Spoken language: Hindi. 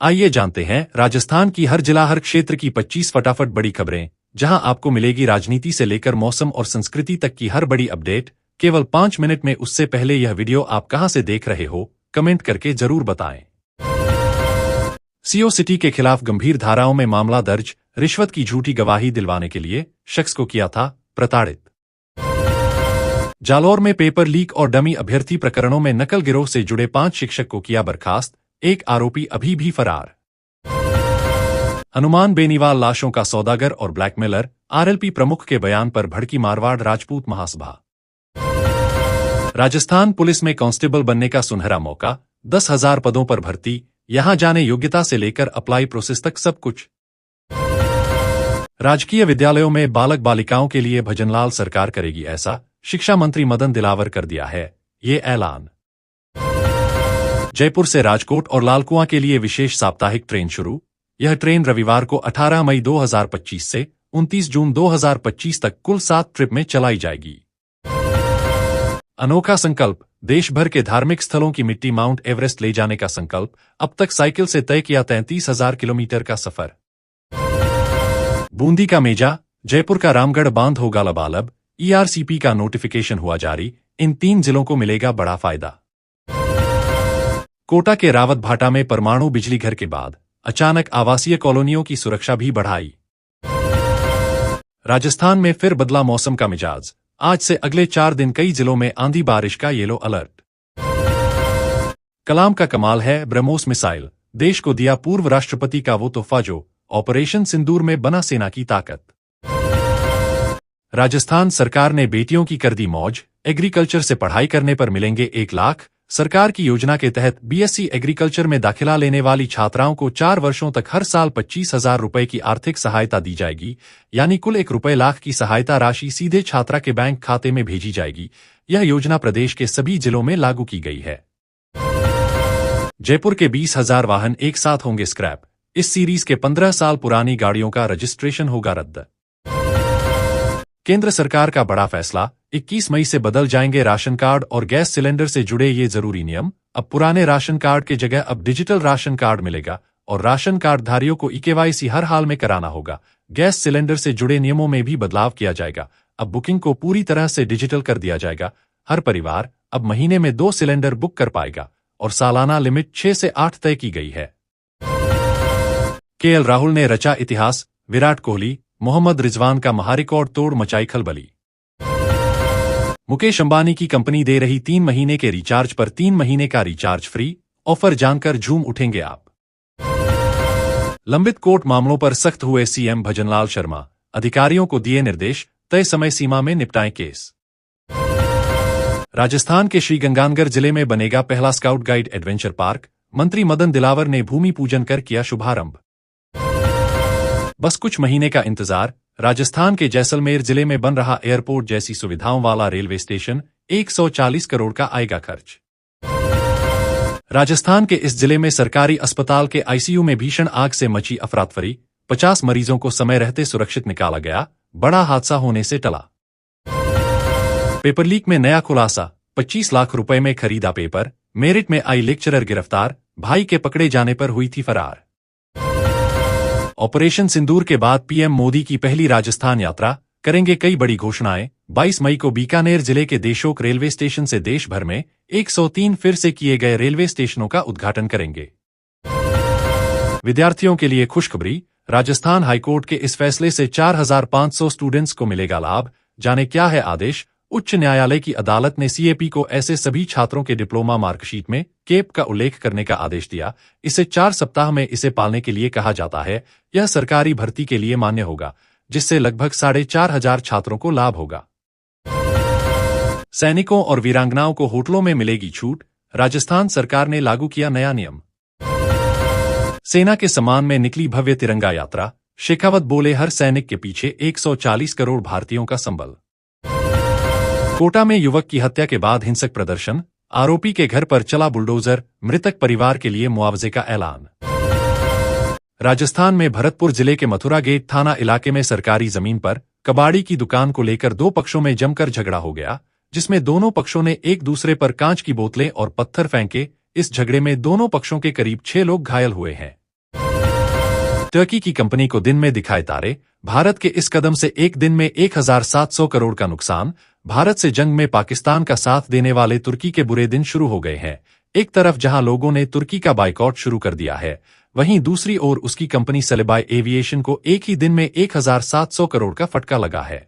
आइए जानते हैं राजस्थान की हर जिला हर क्षेत्र की 25 फटाफट बड़ी खबरें, जहां आपको मिलेगी राजनीति से लेकर मौसम और संस्कृति तक की हर बड़ी अपडेट केवल 5 मिनट में। उससे पहले यह वीडियो आप कहां से देख रहे हो, कमेंट करके जरूर बताएं। सीओ सिटी के खिलाफ गंभीर धाराओं में मामला दर्ज, रिश्वत की झूठी गवाही दिलवाने के लिए शख्स को किया था प्रताड़ित। जालौर में पेपर लीक और डमी अभ्यर्थी प्रकरणों में नकल गिरोह से जुड़े 5 शिक्षक को किया बर्खास्त, एक आरोपी अभी भी फरार। हनुमान बेनीवाल लाशों का सौदागर और ब्लैकमेलर, आरएलपी प्रमुख के बयान पर भड़की मारवाड़ राजपूत महासभा। राजस्थान पुलिस में कांस्टेबल बनने का सुनहरा मौका, 10,000 पदों पर भर्ती, यहां जाने योग्यता से लेकर अप्लाई प्रोसेस तक सब कुछ। राजकीय विद्यालयों में बालक बालिकाओं के लिए भजनलाल सरकार करेगी ऐसा, शिक्षा मंत्री मदन दिलावर कर दिया है ये ऐलान। जयपुर से राजकोट और लालकुआं के लिए विशेष साप्ताहिक ट्रेन शुरू। यह ट्रेन रविवार को 18 मई 2025 से 29 जून 2025 तक कुल 7 ट्रिप में चलाई जाएगी। अनोखा संकल्प, देश भर के धार्मिक स्थलों की मिट्टी माउंट एवरेस्ट ले जाने का संकल्प, अब तक साइकिल से तय किया 33,000 किलोमीटर का सफर। बूंदी का मेजा, जयपुर का रामगढ़ बांध होगा लबालब, ईआरसीपी का नोटिफिकेशन हुआ जारी, इन 3 जिलों को मिलेगा बड़ा फायदा। कोटा के रावत भाटा में परमाणु बिजली घर के बाद अचानक आवासीय कॉलोनियों की सुरक्षा भी बढ़ाई। राजस्थान में फिर बदला मौसम का मिजाज, आज से अगले 4 दिन कई जिलों में आंधी बारिश का येलो अलर्ट। कलाम का कमाल है, ब्रह्मोस मिसाइल, देश को दिया पूर्व राष्ट्रपति का वो तोहफा जो ऑपरेशन सिंदूर में बना सेना की ताकत। राजस्थान सरकार ने बेटियों की कर दी मौज, एग्रीकल्चर से पढ़ाई करने पर मिलेंगे 1 लाख। सरकार की योजना के तहत बीएससी एग्रीकल्चर में दाखिला लेने वाली छात्राओं को 4 वर्षों तक हर साल 25,000 रुपए की आर्थिक सहायता दी जाएगी, यानी कुल 1 रुपए लाख की सहायता राशि सीधे छात्रा के बैंक खाते में भेजी जाएगी। यह योजना प्रदेश के सभी जिलों में लागू की गई है। जयपुर के 20,000 वाहन एक साथ होंगे स्क्रैप, इस सीरीज के 15 साल पुरानी गाड़ियों का रजिस्ट्रेशन होगा रद्द। केंद्र सरकार का बड़ा फैसला, 21 मई से बदल जाएंगे राशन कार्ड और गैस सिलेंडर से जुड़े ये जरूरी नियम। अब पुराने राशन कार्ड के जगह अब डिजिटल राशन कार्ड मिलेगा और राशन कार्ड धारियों को ईकेवाईसी हर हाल में कराना होगा। गैस सिलेंडर से जुड़े नियमों में भी बदलाव किया जाएगा, अब बुकिंग को पूरी तरह से डिजिटल कर दिया जाएगा। हर परिवार अब महीने में 2 सिलेंडर बुक कर पाएगा और सालाना लिमिट 6 से 8 तय की गई है। केएल राहुल ने रचा इतिहास, विराट कोहली, मोहम्मद रिजवान का महारिकॉर्ड तोड़ मचाई खलबली। मुकेश अंबानी की कंपनी दे रही 3 महीने के रिचार्ज पर 3 महीने का रिचार्ज फ्री, ऑफर जानकर झूम उठेंगे आप। लंबित कोर्ट मामलों पर सख्त हुए सीएम भजनलाल शर्मा, अधिकारियों को दिए निर्देश, तय समय सीमा में निपटाएं केस। राजस्थान के श्रीगंगानगर जिले में बनेगा पहला स्काउट गाइड एडवेंचर पार्क, मंत्री मदन दिलावर ने भूमि पूजन कर किया शुभारंभ। बस कुछ महीने का इंतजार, राजस्थान के जैसलमेर जिले में बन रहा एयरपोर्ट जैसी सुविधाओं वाला रेलवे स्टेशन, 140 करोड़ का आएगा खर्च। राजस्थान के इस जिले में सरकारी अस्पताल के आईसीयू में भीषण आग से मची अफरातफरी, 50 मरीजों को समय रहते सुरक्षित निकाला गया, बड़ा हादसा होने से टला। पेपर लीक में नया खुलासा, 25 लाख रुपए में खरीदा पेपर, मेरिट में आई लेक्चरर गिरफ्तार, भाई के पकड़े जाने पर हुई थी फरार। ऑपरेशन सिंदूर के बाद पीएम मोदी की पहली राजस्थान यात्रा, करेंगे कई बड़ी घोषणाएं। 22 मई को बीकानेर जिले के देशोक रेलवे स्टेशन से देश भर में 103 फिर से किए गए रेलवे स्टेशनों का उद्घाटन करेंगे। विद्यार्थियों के लिए खुशखबरी, राजस्थान हाईकोर्ट के इस फैसले से 4,500 स्टूडेंट्स को मिलेगा लाभ, जाने क्या है आदेश। उच्च न्यायालय की अदालत ने सीएपी को ऐसे सभी छात्रों के डिप्लोमा मार्कशीट में केप का उल्लेख करने का आदेश दिया। इसे 4 सप्ताह में इसे पालने के लिए कहा जाता है। यह सरकारी भर्ती के लिए मान्य होगा, जिससे लगभग 4,500 छात्रों को लाभ होगा। सैनिकों और वीरांगनाओं को होटलों में मिलेगी छूट, राजस्थान सरकार ने लागू किया नया नियम। सेना के सम्मान में निकली भव्य तिरंगा यात्रा, शेखावत बोले हर सैनिक के पीछे 140 करोड़ भारतीयों का संबल। कोटा में युवक की हत्या के बाद हिंसक प्रदर्शन, आरोपी के घर पर चला बुलडोजर, मृतक परिवार के लिए मुआवजे का ऐलान। राजस्थान में भरतपुर जिले के मथुरा गेट थाना इलाके में सरकारी जमीन पर कबाड़ी की दुकान को लेकर 2 पक्षों में जमकर झगड़ा हो गया, जिसमें दोनों पक्षों ने एक दूसरे पर कांच की बोतलें और पत्थर फेंके। इस झगड़े में दोनों पक्षों के करीब 6 लोग घायल हुए हैं। टर्की की कंपनी को दिन में दिखाए तारे। भारत के इस कदम से एक दिन में 1700 करोड़ का नुकसान। भारत से जंग में पाकिस्तान का साथ देने वाले तुर्की के बुरे दिन शुरू हो गए हैं। एक तरफ जहां लोगों ने तुर्की का बाइकॉट शुरू कर दिया है, वहीं दूसरी ओर उसकी कंपनी सलेबाय एविएशन को एक ही दिन में 1700 करोड़ का फटका लगा है।